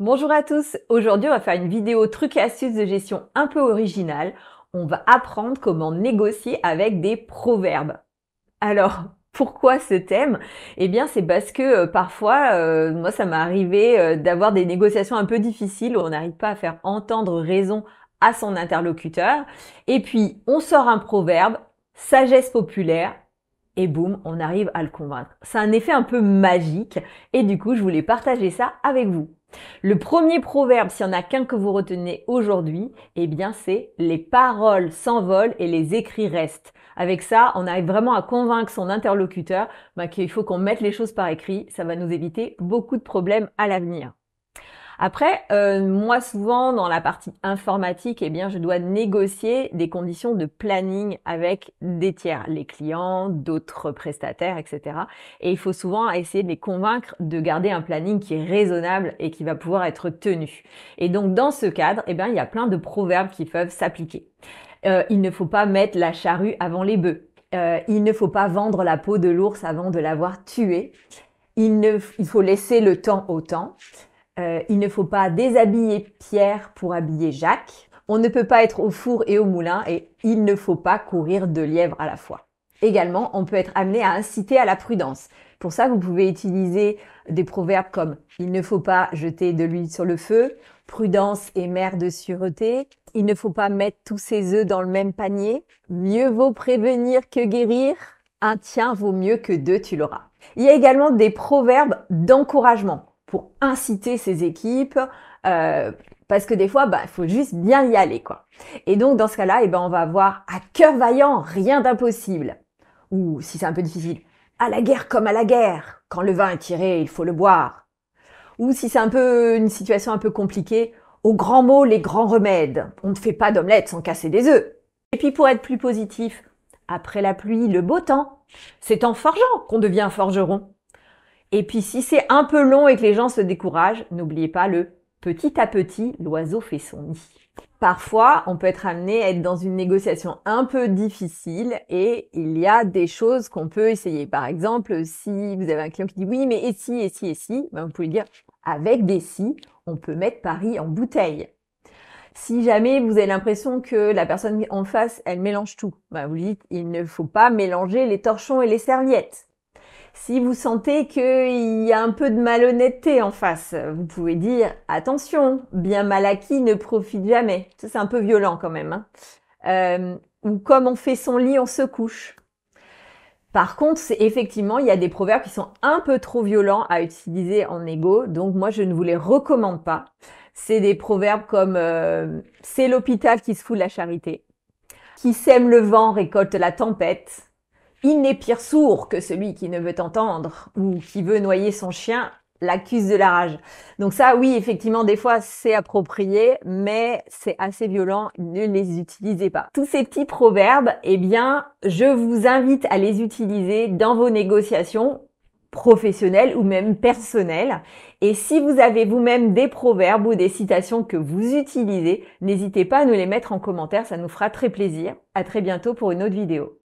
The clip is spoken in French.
Bonjour à tous, aujourd'hui on va faire une vidéo trucs et astuces de gestion un peu originale. On va apprendre comment négocier avec des proverbes. Alors, pourquoi ce thème? Eh bien, c'est parce que parfois, moi ça m'est arrivé d'avoir des négociations un peu difficiles où on n'arrive pas à faire entendre raison à son interlocuteur. Et puis, on sort un proverbe, sagesse populaire, et boum, on arrive à le convaincre. C'est un effet un peu magique et du coup, je voulais partager ça avec vous. Le premier proverbe, s'il n'y en a qu'un que vous retenez aujourd'hui, eh bien c'est les paroles s'envolent et les écrits restent. Avec ça, on arrive vraiment à convaincre son interlocuteur qu'il faut qu'on mette les choses par écrit. Ça va nous éviter beaucoup de problèmes à l'avenir. Après, moi souvent dans la partie informatique, eh bien je dois négocier des conditions de planning avec des tiers, les clients, d'autres prestataires, etc. Et il faut souvent essayer de les convaincre de garder un planning qui est raisonnable et qui va pouvoir être tenu. Et donc dans ce cadre, eh bien il y a plein de proverbes qui peuvent s'appliquer. Il ne faut pas mettre la charrue avant les bœufs. Il ne faut pas vendre la peau de l'ours avant de l'avoir tué. Il faut laisser le temps au temps. Il ne faut pas déshabiller Pierre pour habiller Jacques. On ne peut pas être au four et au moulin et il ne faut pas courir 2 lièvres à la fois. Également, on peut être amené à inciter à la prudence. Pour ça, vous pouvez utiliser des proverbes comme « il ne faut pas jeter de l'huile sur le feu »,« prudence est mère de sûreté »,« il ne faut pas mettre tous ses œufs dans le même panier »,« mieux vaut prévenir que guérir »,« un tien vaut mieux que 2, tu l'auras ». Il y a également des proverbes d'encouragement pour inciter ses équipes, parce que des fois, il faut juste bien y aller, quoi. Et donc, dans ce cas-là, on va avoir « à cœur vaillant, rien d'impossible ». Ou, si c'est un peu difficile, « à la guerre comme à la guerre, quand le vin est tiré, il faut le boire ». Ou si c'est un peu une situation un peu compliquée, « aux grands mots, les grands remèdes, on ne fait pas d'omelette sans casser des œufs ». Et puis, pour être plus positif, « après la pluie, le beau temps, c'est en forgeant qu'on devient forgeron ». Et puis, si c'est un peu long et que les gens se découragent, n'oubliez pas le « petit à petit, l'oiseau fait son nid ». Parfois, on peut être amené à être dans une négociation un peu difficile et il y a des choses qu'on peut essayer. Par exemple, si vous avez un client qui dit « oui, mais et si, et si, et si », vous pouvez dire « avec des si, on peut mettre Paris en bouteille ». Si jamais vous avez l'impression que la personne en face, elle mélange tout, vous lui dites « il ne faut pas mélanger les torchons et les serviettes ». Si vous sentez qu'il y a un peu de malhonnêteté en face, vous pouvez dire « attention, bien mal acquis ne profite jamais ». Ça, c'est un peu violent quand même. Ou « comme on fait son lit, on se couche ». Par contre, effectivement, il y a des proverbes qui sont un peu trop violents à utiliser en négo, donc moi, je ne vous les recommande pas. C'est des proverbes comme c'est l'hôpital qui se fout de la charité »,« qui sème le vent récolte la tempête », il n'est pire sourd que celui qui ne veut entendre ou qui veut noyer son chien l'accuse de la rage. Donc ça, oui, effectivement, des fois, c'est approprié, mais c'est assez violent, ne les utilisez pas. Tous ces petits proverbes, je vous invite à les utiliser dans vos négociations professionnelles ou même personnelles. Et si vous avez vous-même des proverbes ou des citations que vous utilisez, n'hésitez pas à nous les mettre en commentaire, ça nous fera très plaisir. À très bientôt pour une autre vidéo.